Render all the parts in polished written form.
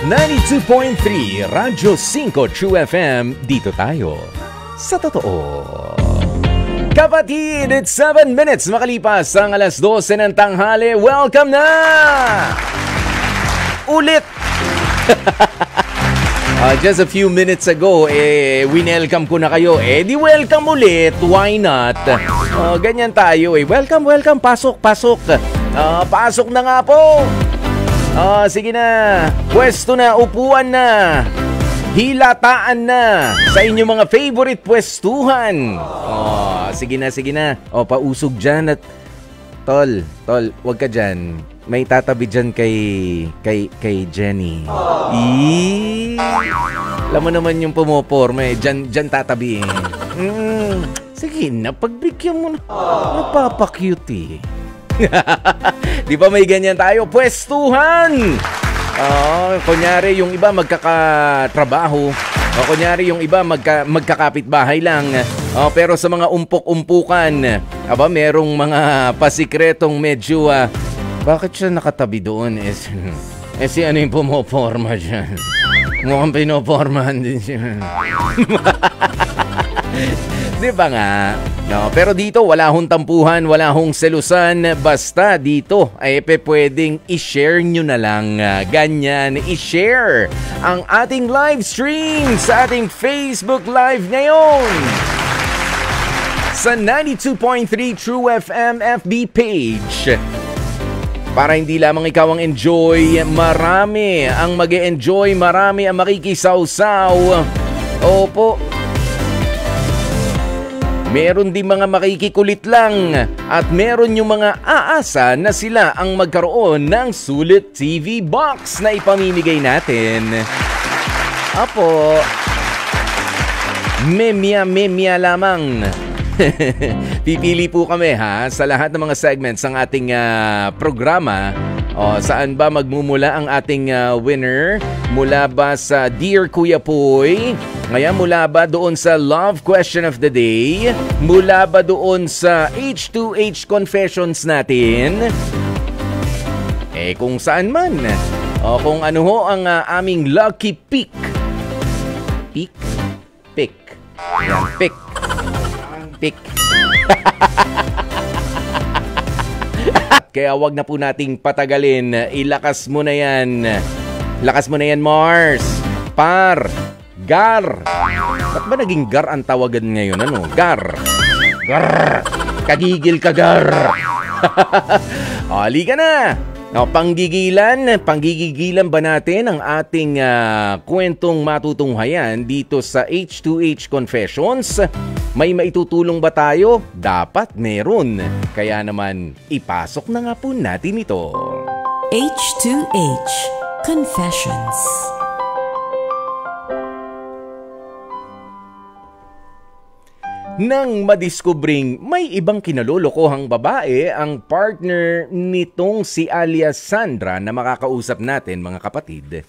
92.3 Radyo 5 True FM. Dito tayo sa totoo. Kapatid, it's 7 minutes makalipas ang alas 12 ng tanghali. Welcome na! Ulit! Just a few minutes ago, winelcome ko na kayo. Di welcome ulit. Why not? Ganyan tayo Welcome, welcome. Pasok, pasok. Pasok na nga po. Sige na. Pwesto na, upuan na. Hilataan na sa inyong mga favorite pwestuhan. Sige na, sige na. Pausog dyan at Tol, wag ka dyan. May tatabi dyan kay Jenny. Alam mo naman yung pumoporma Dyan tatabi Sige na, pagbigyan mo na. Napapakute Di ba may ganyan tayo? Pwestuhan! Kunyari yung iba magkakatrabaho. Kunyari yung iba magkakapitbahay lang. Pero sa mga umpok-umpukan, merong mga pasikretong medyo bakit siya nakatabi doon? Si ano yung pumoporma dyan? Mukhang pinopormahan din siya. Di ba nga? No, pero dito wala hong tampuhan, wala hong selusan. Basta dito ay pwedeng i-share nyo na lang. Ganyan, i-share ang ating live stream sa ating Facebook Live ngayon. Sa 92.3 True FM FB page. Para hindi lamang ikaw ang enjoy, marami ang mag-e-enjoy, marami ang makikisawsaw. Opo. Meron din mga makikikulit lang at meron yung mga aasa na sila ang magkaroon ng Sulit TV Box na ipamimigay natin. Apo. Memya lamang. Pipili po kami sa lahat ng mga segments ng ating programa. Saan ba magmumula ang ating winner? Mula ba sa Dear Kuya Poy? Ngayon, mula ba doon sa Love Question of the Day? Mula ba doon sa H2H Confessions natin? Kung saan man. Kung ano ho ang aming lucky pick. Pick? Pick. Yan, pick. Pick. Kaya wag na po nating patagalin. Ilakas mo na yan. Lakas mo na yan, Mars. Gar. Ba't ba naging gar ang tawagan ngayon? Gar. Kagigil ka, gar. Halika na. Panggigigilan ba natin ang ating kwentong matutunghayan dito sa H2H Confessions? May maitutulong ba tayo? Dapat meron. Kaya naman, ipasok na nga po natin ito. H2H Confessions. Nang madiskubring may ibang kinalolokohang babae ang partner nitong si alias Sandra na makakausap natin, mga kapatid.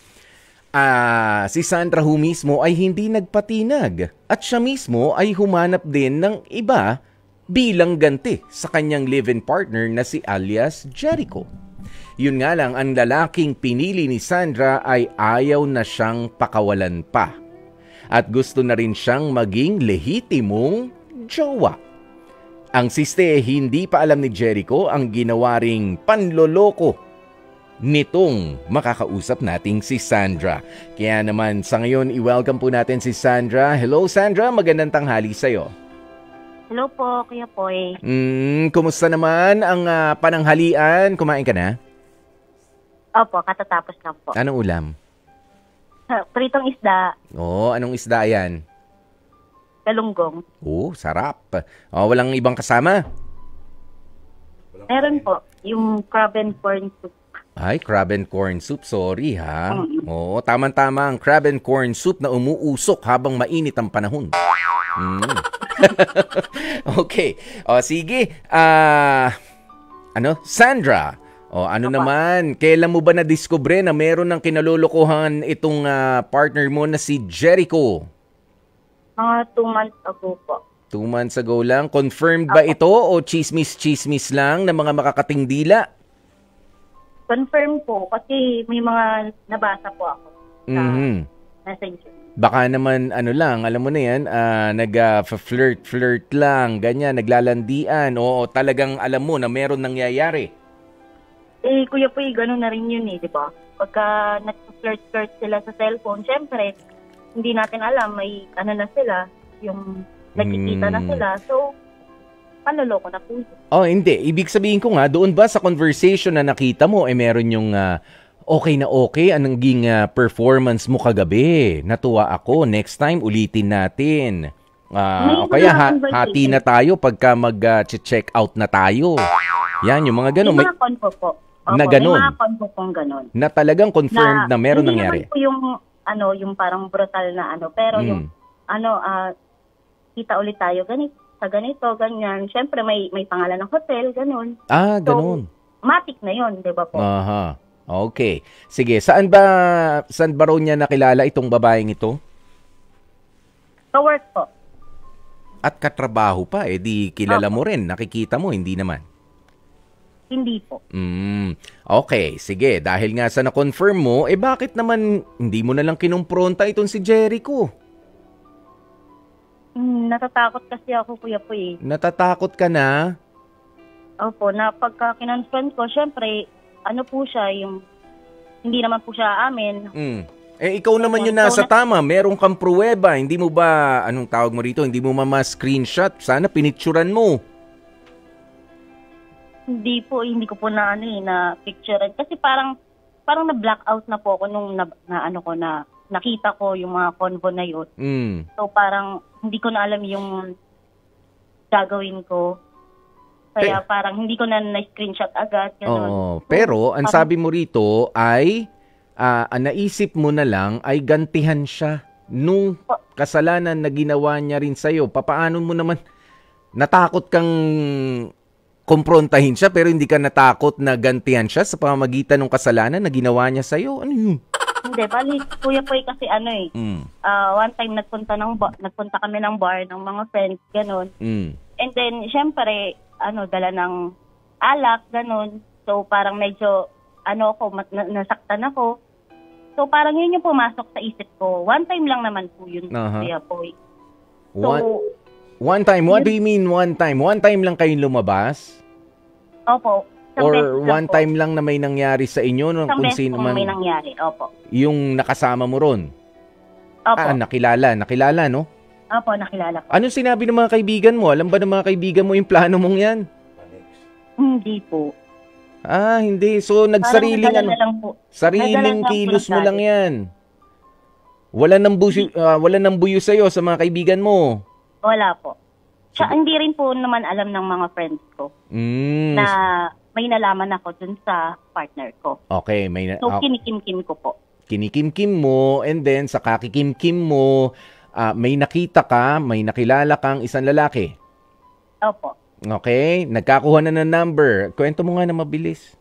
Si Sandra mismo ay hindi nagpatinag at siya mismo ay humanap din ng iba bilang ganti sa kanyang live-in partner na si alias Jericho. Yun nga lang, ang lalaking pinili ni Sandra ay ayaw na siyang pakawalan pa. At gusto na rin siyang maging lehitimong jowa. Ang siste, hindi pa alam ni Jericho ang ginawa ring panloloko nitong makakausap nating si Sandra. Kaya naman sa ngayon, i-welcome po natin si Sandra. Hello Sandra, magandang tanghali sa'yo. Hello po, Kuya Poy. Kumusta naman ang pananghalian? Kumain ka na? Opo, katatapos lang po. Anong ulam? Pritong isda. Anong isda yan? Galunggong. Sarap. Walang ibang kasama? Meron po, yung crab and corn soup. Ay, crab and corn soup. Sorry ha. Tama-tama ang crab and corn soup na umuusok habang mainit ang panahon. Okay. Sige. Sandra. Naman, kailan mo ba na-discover na meron ng kinalolokohan itong partner mo na si Jericho? Mga 2 months ago po. 2 months ago lang? Confirmed ba ito o chismis-chismis lang ng mga makakating dila? Confirm po kasi may mga nabasa po ako. Mhm. messenger. Baka naman, ano lang, alam mo na yan, nag-flirt lang, ganyan, naglalandian, o talagang alam mo na meron nangyayari. Kuya po, gano'n na rin yun di ba? Pagka nag-flirt sila sa cellphone, syempre, hindi natin alam, may ano na sila, yung nagkikita na sila. So, panloloko na po. Oh, hindi. Ibig sabihin ko nga, doon ba sa conversation na nakita mo, meron yung okay na okay, anong naging performance mo kagabi? Natuwa ako. Next time, ulitin natin. O kaya hati na tayo pagka mag-check out na tayo. Yan, yung mga ganun. May mga convo po. Na ganun. May mga convo pong ganun. Na talagang confirmed na meron nangyari. Hindi naman po yung parang brutal na pero yung kita ulit tayo sa ganito, ganyan. Siyempre may pangalan ng hotel, ganun. Ganun. So, matik na yun, di ba po? Aha. Okay. Sige, saan ba raw niya nakilala itong babaeng ito? Sa work po. At katrabaho pa, di kilala mo rin, nakikita mo, hindi naman. Hindi po. Okay, sige. Dahil nga sa na-confirm mo, bakit naman hindi mo na lang kinumpronta itong si Jericho? Natatakot kasi ako, Kuya po Natatakot ka na? Opo, na pagka kinonfront ko, syempre, ano po siya, yung hindi naman po siya amin. Ikaw naman yung nasa tama. Meron kang pruweba. Hindi mo ba, anong tawag mo rito, hindi mo ma-screenshot? Sana pinicturan mo. Hindi ko po na picturean. Kasi parang na-blackout na po ako nung nakita ko yung mga convo na yun. So parang hindi ko na alam yung gagawin ko. Kaya parang hindi ko na na-screenshot agad. Oo, pero ang sabi mo rito ay naisip mo na lang ay gantihan siya nung kasalanan na ginawa niya rin sa'yo. Papaano mo naman natakot kang kumprontahin siya pero hindi ka natakot na gantihan siya sa pamamagitan ng kasalanan na ginawa niya sa'yo? Ano yun? Hindi, bali, Kuya Poy kasi one time nagpunta kami ng bar ng mga friends, ganun. And then, syempre, dala ng alak, ganun. So, parang medyo, nasaktan ako. So, parang yun yung pumasok sa isip ko. One time lang naman po yun, Kuya Poy. So, one time? What do you mean one time? One time lang kayong lumabas? Opo. Or one time lang na may nangyari sa inyo? Kung sino man may nangyari, opo. Yung nakasama mo ron? Opo. Nakilala, no? Opo, nakilala ko. Anong sinabi ng mga kaibigan mo? Alam ba ng mga kaibigan mo yung plano mong yan? Hindi po. Hindi. So, sariling kilos mo lang yan. Wala nang buyo sa'yo sa mga kaibigan mo? Wala po. Hindi rin po naman alam ng mga friends ko na may nalaman ako dun sa partner ko. Okay. So, kinikim-kim ko po. Kinikim-kim mo, and then sa kakikim-kim mo, may nakita ka, may nakilala kang isang lalaki. Opo. Okay? Nagkakuha na ng number. Kwento mo nga na mabilis.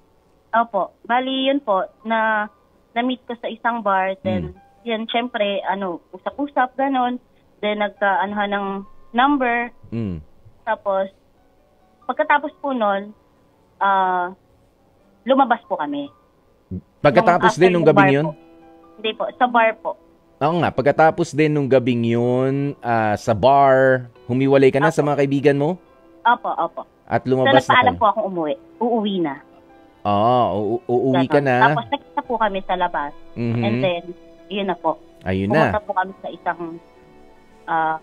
Opo. Bali, yun po, na-meet ko sa isang bar, then, yan, syempre, usap-usap, ganon. Then, nagka-anuhan ng number. Tapos, pagkatapos po nun, lumabas po kami. Pagkatapos din nung gabing yun? Hindi po, sa bar po. Oo nga, pagkatapos din nung gabing yun, sa bar, humiwalay ka na sa mga kaibigan mo? Opo. At lumabas so, nagpaalam po akong uuwi na. Uuwi ka na. Tapos nakita po kami sa labas. And then, yun na po. Ayun na. Pumunta po kami sa isang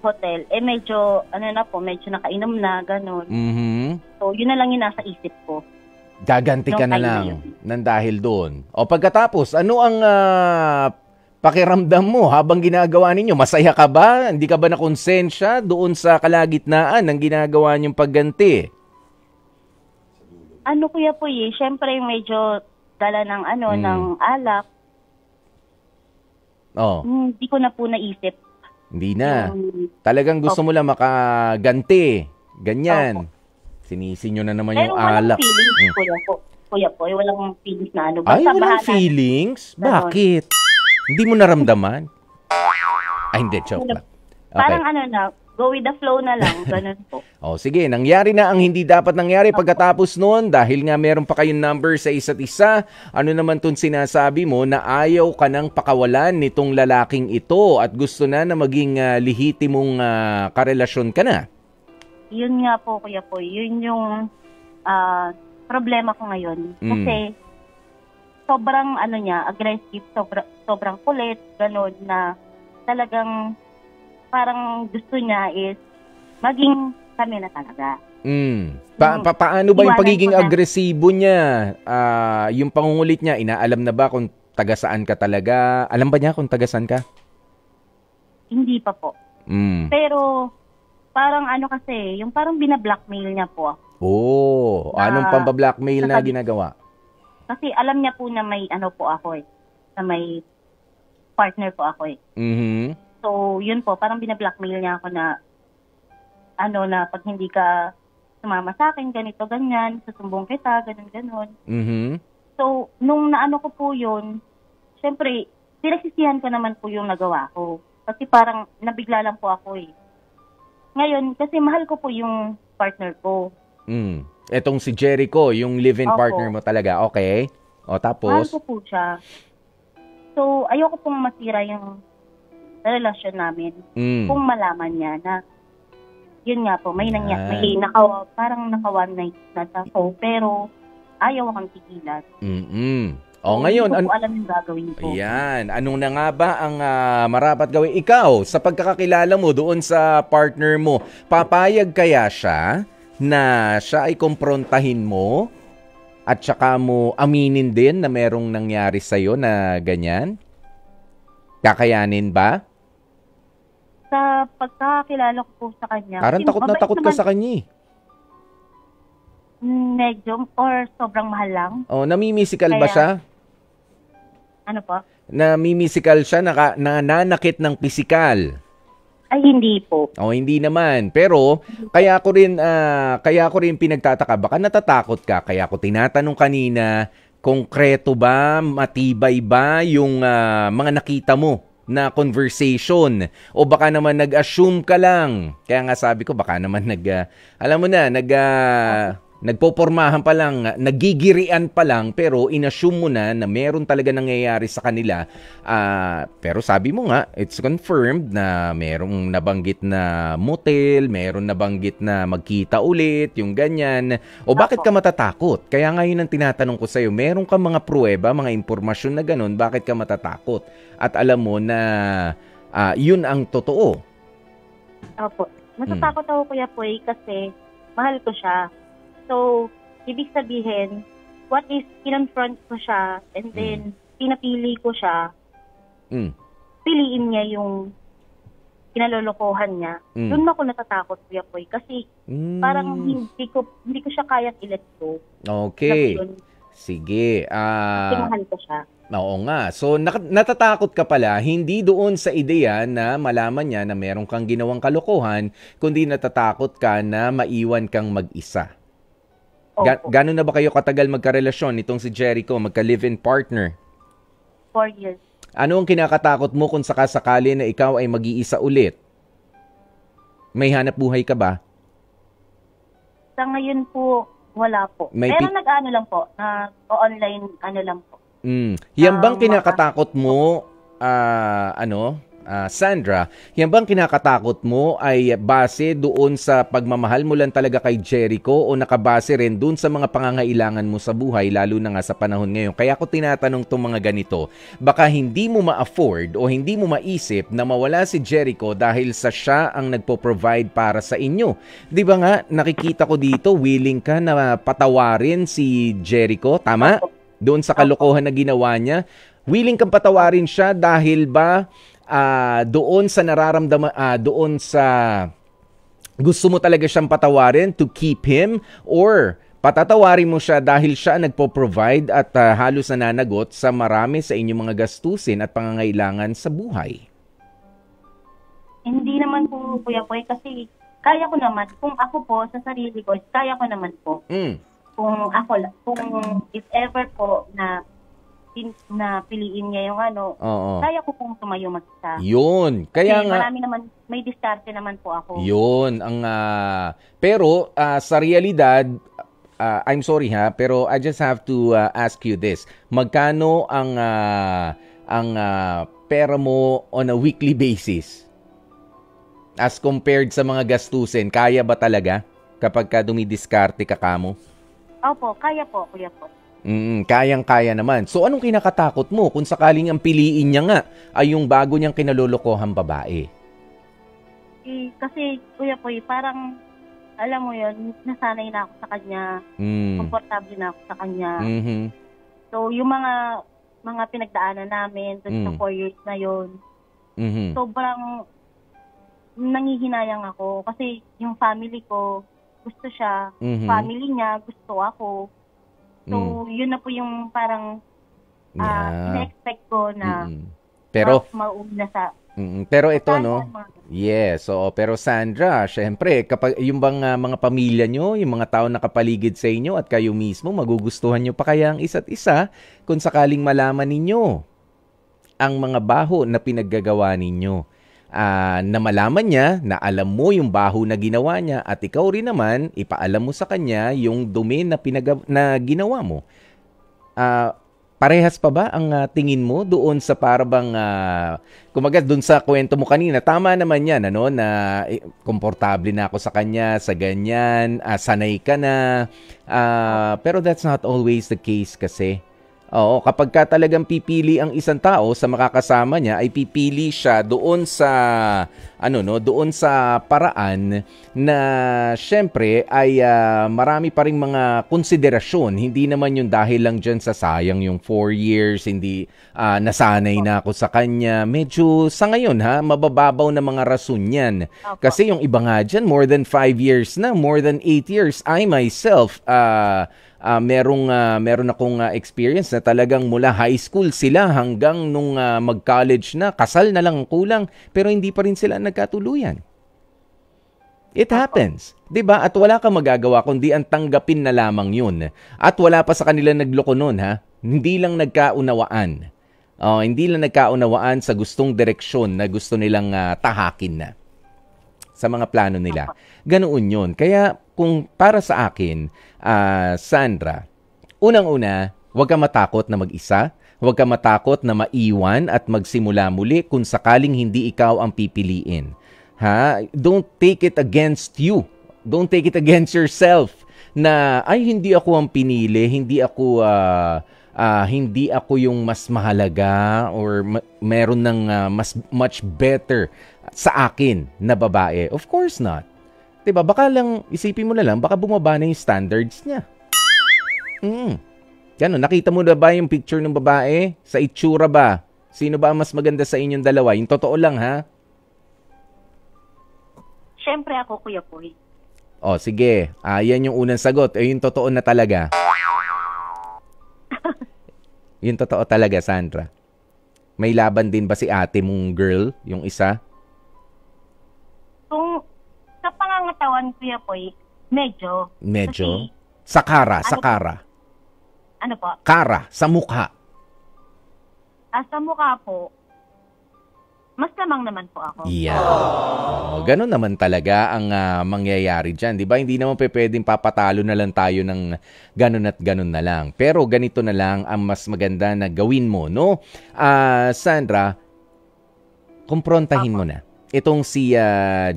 hotel. Medyo nakainom na, gano'n. So, yun na lang yung nasa isip ko. Gaganti ka na lang nang dahil doon. O pagkatapos, ano ang pakiramdam mo habang ginagawa ninyo? Masaya ka ba? Hindi ka ba nakonsensya doon sa kalagitnaan ng ginagawa niyong pagganti? Kuya po syempre medyo dala ng ng alak. Hindi ko na po naisip. Hindi na. Talagang gusto mo lang makaganti. Ganyan. Sinisin nyo na naman yung alak. Pero walang feelings, Kuya po. Walang feelings na ano. Ay, walang feelings? Bakit? Hindi mo naramdaman? Ay, hindi. Joke lang. Okay. Parang go with the flow na lang, ganun po. Sige, nangyari na ang hindi dapat nangyari pagkatapos noon dahil nga meron pa kayong number sa isa't isa. Ano naman tong sinasabi mo na ayaw ka nang pakawalan nitong lalaking ito at gusto na maging lehitimong karelasyon ka na? Yun nga po, Kuya Poy. Yun yung problema ko ngayon. Kasi sobrang aggressive, sobrang kulit, ganun na talagang parang gusto niya is maging kami na talaga. Paano ba yung pagiging agresibo niya? Yung pangungulit niya, inaalam na ba kung taga saan ka talaga? Alam ba niya kung taga saan ka? Hindi pa po. Pero parang kasi, yung parang binablockmail niya po ako. Anong pambablockmail na ginagawa? Kasi alam niya po na may po ako na may partner po ako So, yun po, parang binablockmail niya ako na na pag hindi ka sumama sa akin, ganito, ganyan, susumbong kita, ganun. So, nung naano ko po yun, syempre, pinagsisihan ko naman po yung nagawa ko. Kasi parang nabigla lang po ako Ngayon, kasi mahal ko po yung partner ko. Etong si Jericho, yung live-in partner mo talaga, okay? Tapos? Mahal ko po siya. So, ayoko pong masira yung relasyon namin. Kung malaman niya na yun nga po, parang naka-one night na ako, pero ayaw akong tigilan. Ngayon, hindi ko alam yung gagawin ko. Ayan, anong na nga ba ang marapat gawin? Ikaw, sa pagkakakilala mo doon sa partner mo, papayag kaya siya na siya ay kumprontahin mo at saka mo aminin din na merong nangyari sa'yo na ganyan? Kakayanin ba? Sa pagkakakilala ko po sa kanya. Parang takot na takot ka sa kanya Medyo or sobrang mahal lang. Namimisikal ba siya? Ano po? Namimisikal siya, nananakit ng pisikal? Ay, hindi po. Hindi naman. Pero, kaya ko rin pinagtataka. Baka natatakot ka. Kaya ko tinatanong kanina, konkreto ba, matibay ba yung mga nakita mo na conversation? O baka naman nag-assume ka lang. Kaya nga sabi ko, baka naman nagpopormahan pa lang, nagigirian pa lang, pero inassume mo na meron talaga nangyayari sa kanila. Pero sabi mo nga, it's confirmed na merong nabanggit na motel, meron nabanggit na magkita ulit, yung ganyan. O bakit ka matatakot? Kaya ngayon ang tinatanong ko sa'yo, meron ka mga pruweba, mga impormasyon na ganun, bakit ka matatakot? At alam mo na yun ang totoo. Opo. Natatakot ako, Kuya Poy, kasi mahal ko siya. So, ibig sabihin, what if kinonfront ko siya and then pinapili ko siya, piliin niya yung kinalolokohan niya. Doon ako natatakot, Kuya Poy, kasi parang hindi ko siya kayang i-let go. Okay. Sige. Kasi mahal ko siya. Oo nga. So, natatakot ka pala, hindi doon sa ideya na malaman niya na meron kang ginawang kalokohan, kundi natatakot ka na maiwan kang mag-isa. Gano'n na ba kayo katagal magkarelasyon nitong si Jericho, magka-live-in partner? 4 years. Ano ang kinakatakot mo kung sakasakali na ikaw ay mag-iisa ulit? May hanap buhay ka ba? Sa ngayon po, wala po. Pero nag-ano lang po, online lang po. Yan bang kinakatakot mo, Sandra, yan bang kinakatakot mo ay base doon sa pagmamahal mo lang talaga kay Jericho o nakabase rin doon sa mga pangangailangan mo sa buhay, lalo na nga sa panahon ngayon? Kaya ako tinatanong itong mga ganito, baka hindi mo ma-afford o hindi mo maisip na mawala si Jericho dahil sa siya ang nagpo-provide para sa inyo. Di ba nga, nakikita ko dito, willing ka na patawarin si Jericho, tama? Doon sa kalokohan na ginawa niya, willing kang patawarin siya dahil ba doon sa nararamdaman, doon sa gusto mo talaga siyang patawarin to keep him, or patatawarin mo siya dahil siya nagpo-provide at halos nananagot sa marami sa inyong mga gastusin at pangangailangan sa buhay? Hindi naman po, Kuya Poy, kasi kaya ko naman. Kung ako po, sa sarili ko, kaya ko naman po. Kung ako lang, kung if ever po na na piliin niya yung ano, kaya ko pong tumayo mag-isa. Yun. Kaya nga, marami naman, may diskarte naman po ako. Yun. Pero sa realidad, I'm sorry pero I just have to ask you this. Magkano ang pera mo on a weekly basis? As compared sa mga gastusin, kaya ba talaga kapag ka dumidiskarte ka kamo? Opo, kaya po, kuya po. Kayang-kaya naman. So, anong kinakatakot mo kung sakaling ang piliin niya nga ay yung bago niyang kinalolokohang babae? Kasi, kuya po, parang, alam mo yun, nasanay na ako sa kanya. Komportable na ako sa kanya. So, yung mga pinagdaanan namin doon sa 4 years na yun, sobrang nangihinayang ako. Kasi yung family ko, gusto siya. Family niya, gusto ako. So, yun na po yung parang ina-expect ko na pero mauna sa... pero ito, no? Yes. So, pero Sandra, syempre, kapag yung bang mga pamilya nyo, yung mga tao nakapaligid sa inyo at kayo mismo, magugustuhan nyo pa kaya ang isa't isa kung sakaling malaman ninyo ang mga baho na pinaggagawa ninyo. Na malaman niya na alam mo yung baho na ginawa niya at ikaw rin naman, ipaalam mo sa kanya yung dumi na ginawa mo. Parehas pa ba ang tingin mo doon sa parabang, kumaga doon sa kwento mo kanina, tama naman yan, ano, na komportable na ako sa kanya, sa ganyan, sanay ka na, pero that's not always the case kasi. Oo, kapag ka talagang pipili ang isang tao sa makakasama niya, ay pipili siya doon sa doon sa paraan na syempre ay marami pa ring mga konsiderasyon. Hindi naman yung dahil lang diyan sa sayang yung 4 years, hindi nasanay na ako sa kanya. Medyo sa ngayon mabababaw na mga rason yan. Kasi yung iba nga diyan more than 5 years na, more than 8 years. I myself meron akong experience na talagang mula high school sila hanggang nung mag-college na, kasal na lang kulang, pero hindi pa rin sila nagkatuluyan. It happens, 'di ba? At wala kang magagawa kundi ang tanggapin na lamang 'yun. At wala pa sa kanila nagloko noon, Hindi lang nagkaunawaan. Hindi lang nagkaunawaan sa gustong direksyon na gusto nilang tahakin na sa mga plano nila. Ganoon 'yun. Kaya kung para sa akin, Sandra, unang-una, huwag ka matakot na mag-isa, huwag ka matakot na maiwan at magsimula muli kung sakaling hindi ikaw ang pipiliin. Don't take it against you. Don't take it against yourself na ay hindi ako ang pinili, hindi ako yung mas mahalaga or meron ng much better sa akin na babae. Of course not. 'Di ba? Baka lang isipin mo na lang, baka bumaba na yung standards niya. Ano, nakita mo na ba yung picture ng babae? Sa itsura ba? Sino ba ang mas maganda sa inyong dalawa? Yung totoo lang, Siyempre ako, Kuya Poy. Sige. Yan yung unang sagot. Yung totoo na talaga. Yung totoo talaga, Sandra. May laban din ba si ate mong girl, yung isa? Kung sa pangangatawan, Kuya Poy, medyo. Medyo? Sa kara. Ano po? Kara, sa mukha. Sa mukha po, mas lamang naman po ako. Yeah. Ganun naman talaga ang mangyayari dyan. Di ba? Hindi naman pwedeng papatalo na lang tayo ng ganun at ganun na lang. Pero ganito na lang ang mas maganda na gawin mo, no? Sandra, kumprontahin mo na itong si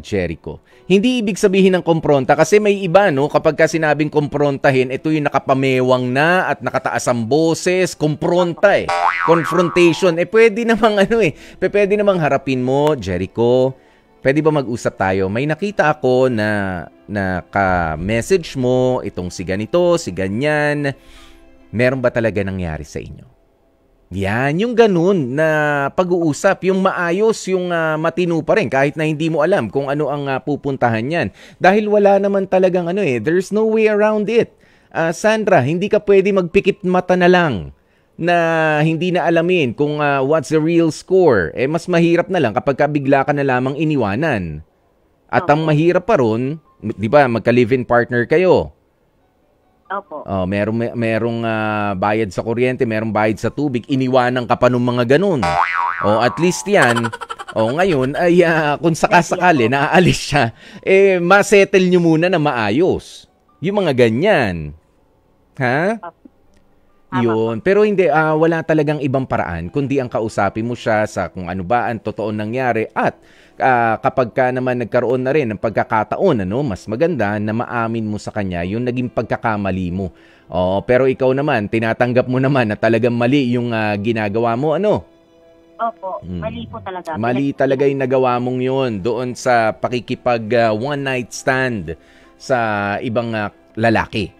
Jericho. Hindi ibig sabihin ng kumpronta kasi may iba, no? Kapag ka sinabing kumprontahin, ito yung nakapamewang na at nakataas ang boses, kumpronta confrontation. Pwede namang pwede namang harapin mo, Jericho. Pwede ba mag-usap tayo? May nakita ako na ka-message mo, itong si ganito, si ganyan. Meron ba talaga nangyari sa inyo? Yan, yung ganun na pag-uusap, yung maayos, yung matino pa rin kahit na hindi mo alam kung ano ang pupuntahan yan. Dahil wala naman talagang there's no way around it. Sandra, hindi ka pwede magpikit mata na lang na hindi na alamin kung what's the real score. Mas mahirap na lang kapag bigla ka na lamang iniwanan. At ang mahirap pa ron, di ba, magka-live-in partner kayo. Opo. Merong bayad sa kuryente, merong bayad sa tubig, iniwanan ka pa ng mga ganun. At least yan, ngayon ay kung sakasakali naaalis siya, masettle nyo muna na maayos. Yung mga ganyan. Ha? Yun. Pero hindi, wala talagang ibang paraan kundi ang kausapin mo siya sa kung ano ba ang totoong nangyari at kapag ka naman nagkaroon na rin ng pagkakataon, mas maganda na maamin mo sa kanya yung naging pagkakamali mo. Pero ikaw naman, tinatanggap mo naman na talagang mali yung ginagawa mo, Opo, mali po talaga. Mali talaga yung nagawa mong yun doon sa pakikipag one night stand sa ibang lalaki.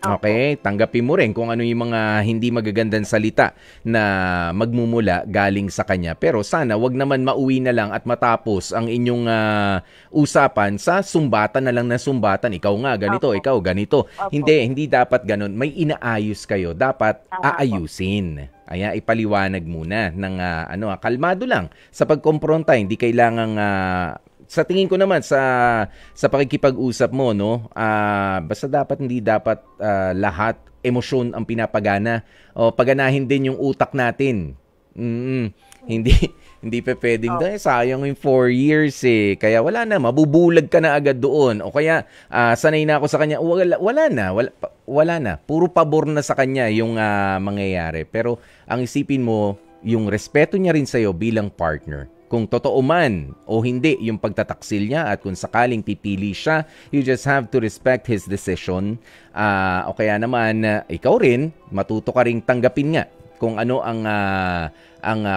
Okay, tanggapin mo rin kung ano yung mga hindi magagandang salita na magmumula galing sa kanya. Pero sana wag naman mauwi na lang at matapos ang inyong usapan sa sumbatan na lang na sumbatan. Ikaw nga ganito, ikaw ganito. Hindi dapat ganun. May inaayos kayo. Dapat aayusin. Kaya ipaliwanag muna ng kalmado lang sa pagkompronta. Hindi kailangang sa tingin ko naman sa pakikipag-usap mo, basta hindi dapat lahat emosyon ang pinapagana. Paganahin din yung utak natin. Hindi pa pwedeng sayang yung 4 years Kaya wala na, mabubulag ka na agad doon. O kaya sanay na ako sa kanya, wala na. Puro pabor na sa kanya yung mangyayari. Pero ang isipin mo, yung respeto niya rin sa'yo bilang partner. Kung totoo man o hindi yung pagtataksil niya at kung sakaling pipili siya, you just have to respect his decision. O kaya naman, ikaw rin, matuto ka ring tanggapin nga kung ano ang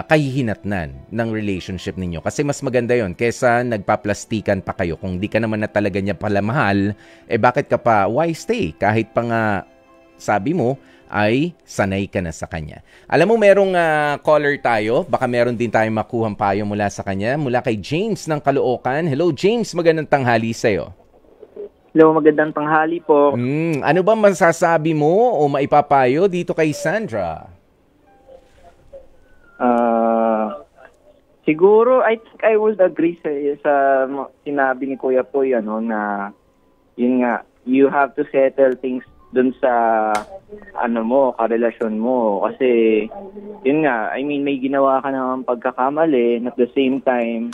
kahihinatnan ng relationship ninyo. Kasi mas maganda yon kesa nagpaplastikan pa kayo. Kung di ka naman na talaga niya pala mahal, bakit ka pa, why stay? Kahit pa nga sabi mo, ay sanay ka na sa kanya. Alam mo, merong caller tayo. Baka meron din tayong makuhang payo mula sa kanya. Mula kay James ng Caloocan. Hello, James. Magandang tanghali sa'yo. Hello, magandang tanghali po. Ano ba masasabi mo o maipapayo dito kay Sandra? Siguro, I think I would agree sa sinabi ni Kuya Poy, na yun nga, you have to settle things dun sa karelasyon mo. Kasi, yun nga, may ginawa ka ng pagkakamali, and at the same time,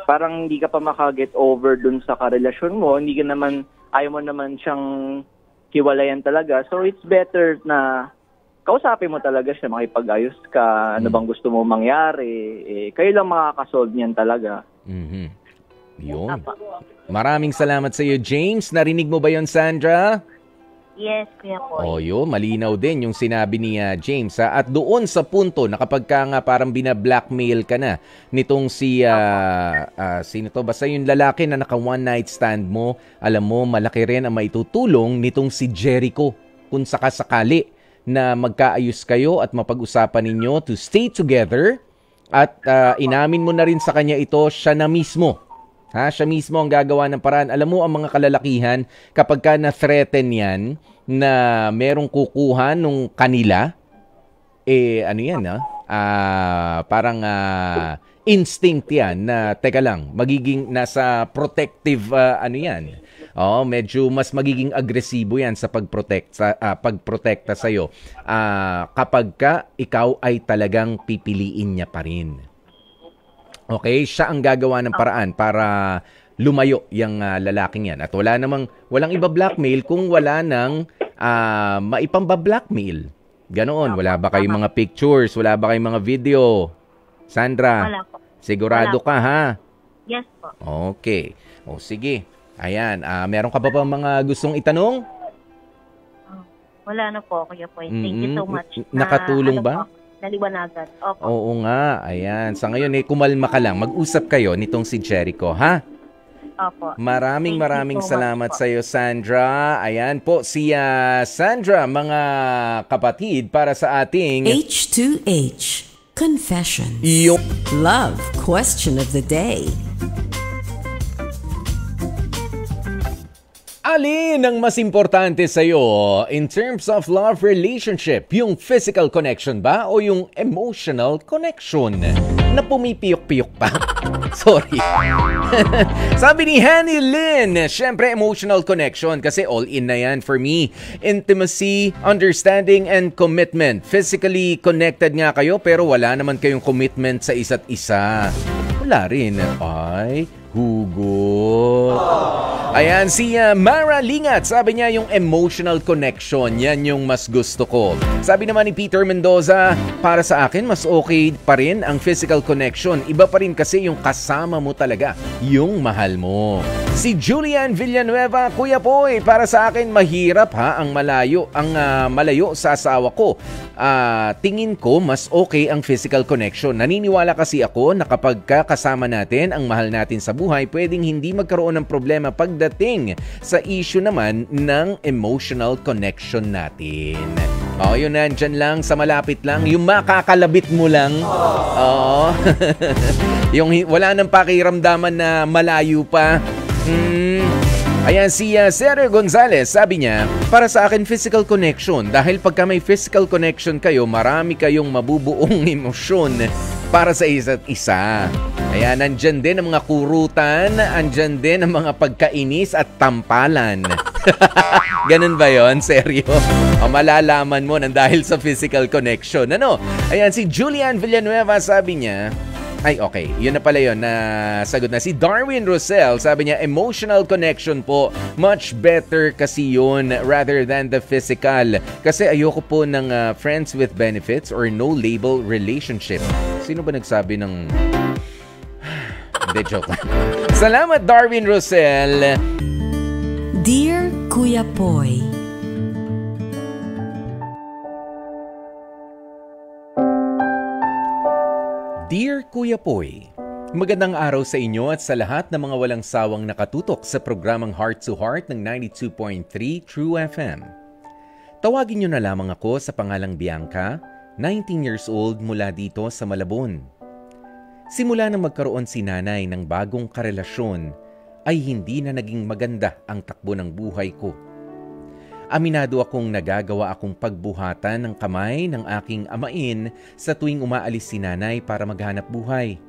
parang hindi ka pa makaget over dun sa karelasyon mo, ayaw mo naman siyang hiwalayan talaga. So, it's better na kausapin mo talaga siya, makipag-ayos ka, ano bang gusto mo mangyari, kayo lang makakasolve niyan talaga. Yun. Maraming salamat sa iyo, James. Narinig mo ba yon, Sandra? Yes, Kuya Poy. Yun. Malinaw din yung sinabi ni James. At doon sa punto na kapag ka nga parang bina-blackmail ka na nitong sino to? Basta yung lalaki na naka one night stand mo, alam mo, malaki rin ang maitutulong nitong si Jericho. Kung sakasakali na magkaayos kayo at mapag-usapan ninyo to stay together at inamin mo na rin sa kanya ito, siya na mismo. Siya mismo ang gagawa ng paraan. Alam mo, ang mga kalalakihan, kapag ka na-threaten yan, na merong kukuha nung kanila, parang instinct yan na, teka lang, magiging nasa protective, medyo mas magiging agresibo yan sa pagprotekta sa'yo. Kapag ka, ikaw ay talagang pipiliin niya pa rin. Okay, siya ang gagawa ng paraan para lumayo yung lalaking yan. At walang iba-blackmail kung wala nang maipamba-blackmail. Ganoon, wala ba kayong mga pictures? Wala ba kayong mga video? Sandra, wala po. Sigurado ka, ha? Yes po. Okay. Sige. Ayan, meron ka ba mga gustong itanong? Wala na po, Kuya Poy. Thank you so much. Nakatulong ba? Naliwanagan. Opo. Oo nga, ayan. Sa ngayon, kumalma ka lang. Mag-usap kayo nitong si Jericho, ha? Opo. Maraming salamat sa iyo, Sandra. Ayan po, si Sandra, mga kapatid, para sa ating H2H Confessions. Love Question of the Day. Alin ang mas importante sa'yo in terms of love relationship? Yung physical connection ba o yung emotional connection? Na pumipiyok-piyok pa. Sorry. Sabi ni Hanny Lynn, syempre emotional connection kasi all in na yan for me. Intimacy, understanding, and commitment. Physically connected nga kayo pero wala naman kayong commitment sa isa't isa. Wala rin. Ay, hugot. Ayan, si Mara Lingat, sabi niya yung emotional connection, yan yung mas gusto ko. Sabi naman ni Peter Mendoza, para sa akin, mas okay pa rin ang physical connection. Iba pa rin kasi yung kasama mo talaga, yung mahal mo. Si Julian Villanueva, Kuya Poy, para sa akin, mahirap ang malayo sa asawa ko. Tingin ko, mas okay ang physical connection. Naniniwala kasi ako na kapag kasama natin ang mahal natin sa buhay, pwedeng hindi magkaroon ng problema pagdating sa issue naman ng emotional connection natin. Yun nandyan lang, sa malapit lang, yung makakalabit mo lang. Yung wala nang pakiramdaman na malayo pa. Ayan, si Sergio Gonzalez, sabi niya, para sa akin physical connection. Dahil pagka may physical connection kayo, marami kayong mabubuong emosyon para sa isa't isa. Ayan, nandyan din ang mga kurutan, andyan din ang mga pagkainis at tampalan. Ganun ba yon? Seryo? Malalaman mo nang dahil sa physical connection. Ayan, si Julian Villanueva, sabi niya, ay, okay. Yun na pala yun. Sagot na. Si Darwin Rosell, sabi niya, emotional connection po. Much better kasi yun rather than the physical. Kasi ayoko po ng friends with benefits or no label relationship. Sino ba nagsabi ng... Hindi, joke lang. Salamat, Darwin Rosell. Dear Kuya Poy, Dear Kuya Poy, magandang araw sa inyo at sa lahat ng mga walang sawang nakatutok sa programang Heart to Heart ng 92.3 True FM. Tawagin niyo na lamang ako sa pangalang Bianca, 19 years old mula dito sa Malabon. Simula nang magkaroon si nanay ng bagong karelasyon, ay hindi na naging maganda ang takbo ng buhay ko. Aminado akong nagagawa akong pagbuhatan ng kamay ng aking amain sa tuwing umaalis si nanay para maghanap buhay.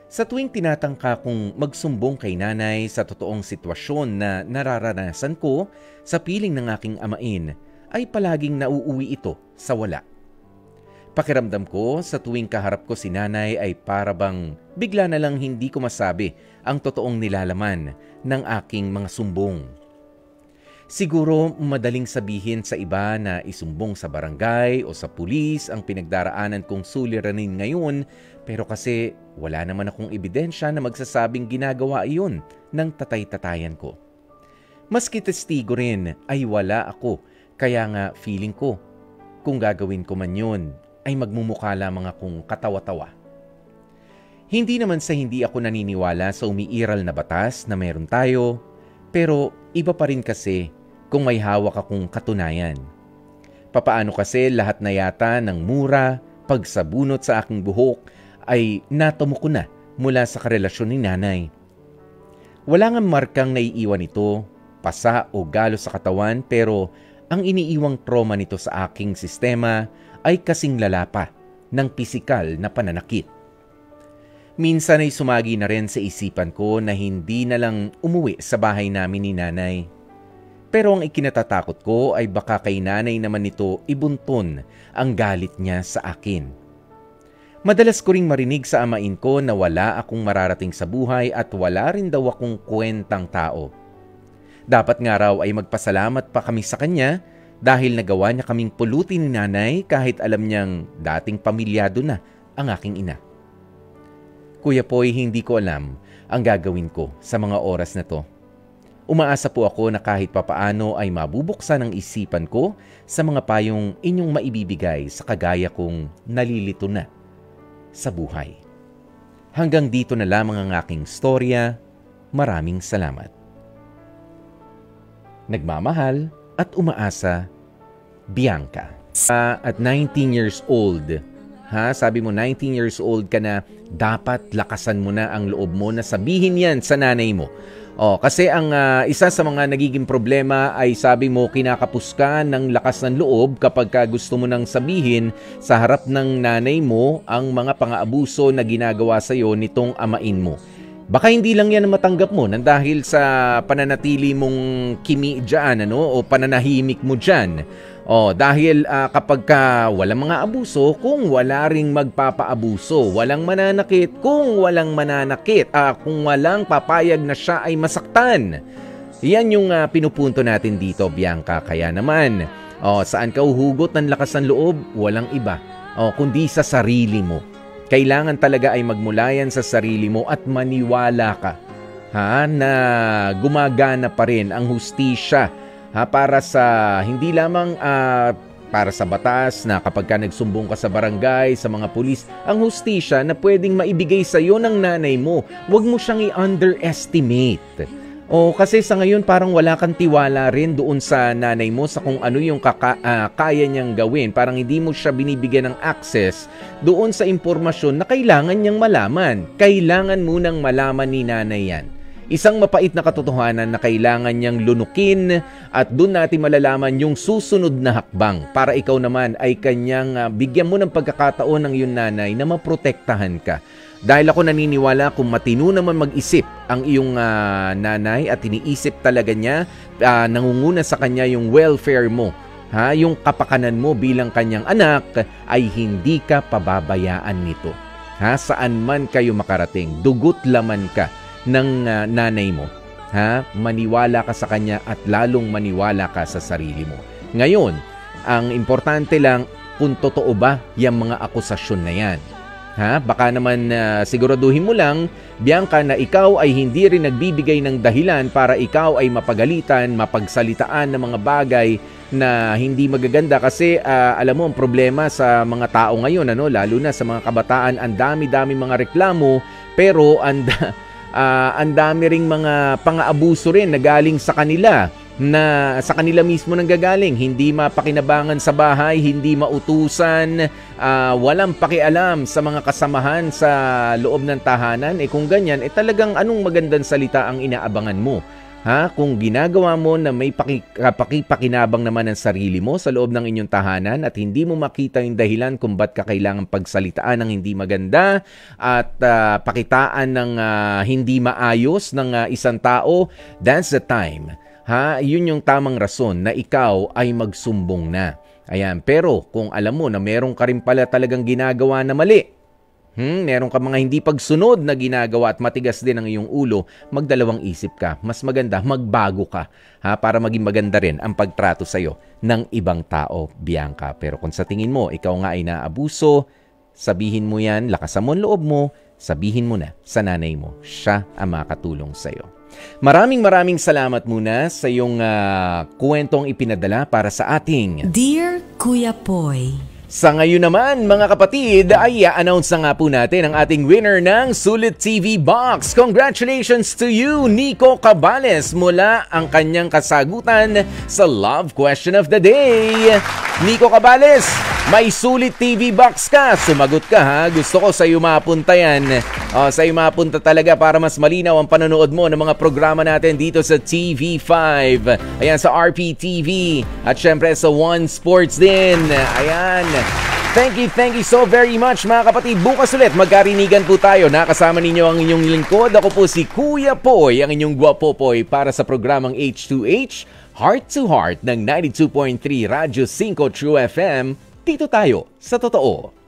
Sa tuwing tinatangka kong magsumbong kay nanay sa totoong sitwasyon na nararanasan ko sa piling ng aking amain, ay palaging nauuwi ito sa wala. Pakiramdam ko sa tuwing kaharap ko si nanay ay para bang bigla na lang hindi ko masabi ang totoong nilalaman ng aking mga sumbong. Siguro madaling sabihin sa iba na isumbong sa barangay o sa pulis ang pinagdaraanan kong suliranin ngayon, pero kasi wala naman akong ebidensya na magsasabing ginagawa iyon ng tatay-tatayan ko. Maski testigo rin ay wala ako, kaya nga feeling ko kung gagawin ko man yun ay magmumukha lamang akong katawa-tawa. Hindi naman sa hindi ako naniniwala sa umiiral na batas na meron tayo, pero iba pa rin kasi kung may hawak akong katunayan. Papaano kasi lahat na yata ng mura, pagsabunot sa aking buhok ay natumo ko na mula sa karelasyon ni nanay. Wala nga markang naiiwan ito, pasa o galo sa katawan, pero ang iniiwang trauma nito sa aking sistema ay kasing lala pa ng pisikal na pananakit. Minsan ay sumagi na rin sa isipan ko na hindi na lang umuwi sa bahay namin ni nanay. Pero ang ikinatatakot ko ay baka kay nanay naman nito ibunton ang galit niya sa akin. Madalas ko ring marinig sa amain ko na wala akong mararating sa buhay at wala rin daw akong kwentang tao. Dapat nga raw ay magpasalamat pa kami sa kanya dahil nagawa niya kaming pulutin ni nanay kahit alam niyang dating pamilyado na ang aking ina. Kuya Poy, hindi ko alam ang gagawin ko sa mga oras na to. Umaasa po ako na kahit papaano ay mabubuksan ang isipan ko sa mga payong inyong maibibigay sa kagaya kong nalilito na sa buhay. Hanggang dito na lamang ang aking storya. Maraming salamat. Nagmamahal at umaasa, Bianca. At 19 years old, sabi mo 19 years old ka na, dapat lakasan mo na ang loob mo na sabihin yan sa nanay mo. Kasi ang isa sa mga nagiging problema ay sabi mo kinakapos ka ng lakas ng loob kapag gusto mo nang sabihin sa harap ng nanay mo ang mga pang-aabuso na ginagawa sa iyo nitong amain mo. Baka hindi lang yan matanggap mo nang dahil sa pananatili mong kimi dyan, o pananahimik mo dyan. Dahil kapag walang mga abuso, kung wala ring magpapaabuso, walang mananakit, kung walang mananakit, kung walang papayag na siya ay masaktan. Yan yung pinupunto natin dito, Bianca. Kaya naman, saan ka uhugot ng lakas ng loob? Walang iba, kundi sa sarili mo. Kailangan talaga ay magmula yan sa sarili mo at maniwala ka na gumagana pa rin ang hustisya. Para sa hindi lamang para sa batas na kapag ka nagsumbong ka sa barangay, sa mga pulis, ang hustisya na pwedeng maibigay sa iyo ng nanay mo. Huwag mo siyang i-underestimate. Kasi sa ngayon parang wala kang tiwala rin doon sa nanay mo sa kung ano yung kaya niyang gawin. Parang hindi mo siya binibigyan ng access doon sa impormasyon na kailangan niyang malaman. Kailangan munang malaman ni nanay yan. Isang mapait na katotohanan na kailangan niyang lunukin at doon natin malalaman yung susunod na hakbang para ikaw naman ay kanyang bigyan mo ng pagkakataon ng iyong nanay na maprotektahan ka. Dahil ako naniniwala kung matino naman mag-isip ang iyong nanay at iniisip talaga niya, nangunguna sa kanya yung welfare mo, yung kapakanan mo bilang kanyang anak, ay hindi ka pababayaan nito. Saan man kayo makarating, dugot laman ka ng nanay mo. Maniwala ka sa kanya at lalong maniwala ka sa sarili mo. Ngayon, ang importante lang kung totoo ba yung mga akusasyon na yan. Baka naman siguraduhin mo lang, Bianca, na ikaw ay hindi rin nagbibigay ng dahilan para ikaw ay mapagalitan, mapagsalitaan ng mga bagay na hindi magaganda. Kasi alam mo, ang problema sa mga tao ngayon, lalo na sa mga kabataan, ang dami-dami mga reklamo, pero ang dami ring mga pang-aabuso rin na galing sa kanila, na sa kanila mismo nanggagaling. Hindi mapakinabangan sa bahay, hindi mautusan, walang pakialam sa mga kasamahan sa loob ng tahanan. Kung ganyan, talagang anong magandang salita ang inaabangan mo? Kung ginagawa mo na may pakipakinabang naman ng sarili mo sa loob ng inyong tahanan at hindi mo makita yung dahilan kung ba't ka kailangang pagsalitaan ng hindi maganda at pakitaan ng hindi maayos ng isang tao, that's the time. Yun yung tamang rason na ikaw ay magsumbong na. Ayan, pero kung alam mo na meron ka rin pala talagang ginagawa na mali, meron ka mga hindi pagsunod na ginagawa at matigas din ang iyong ulo, magdalawang isip ka. Mas maganda, magbago ka para maging maganda rin ang pagtrato sa'yo ng ibang tao, Bianca. Pero kung sa tingin mo, ikaw nga ay naabuso, sabihin mo yan, lakasan mo ang loob mo, sabihin mo na sa nanay mo. Siya ang makatulong sa'yo. Maraming salamat muna sa iyong kwentong ipinadala para sa ating Dear Kuya Poy. Sa ngayon naman, mga kapatid, ay i-announce na nga po natin ang ating winner ng Sulit TV Box. Congratulations to you, Nico Cabales, mula ang kanyang kasagutan sa Love Question of the Day. Nico Cabales, may Sulit TV Box ka. Sumagot ka, Gusto ko sa iyo mapunta yan. Sa iyo mapunta talaga para mas malinaw ang panonood mo ng mga programa natin dito sa TV5. Ayan, sa RPTV. At syempre sa One Sports din. Ayan. Thank you so very much, mga kapatid. Bukas ulit magkarinigan po tayo. Nakasama ninyo ang inyong lingkod. Ako po si Kuya Poy, ang inyong gwapopoy para sa programang H2H, Heart to Heart ng 92.3 Radyo 5 True FM. Dito tayo sa totoo.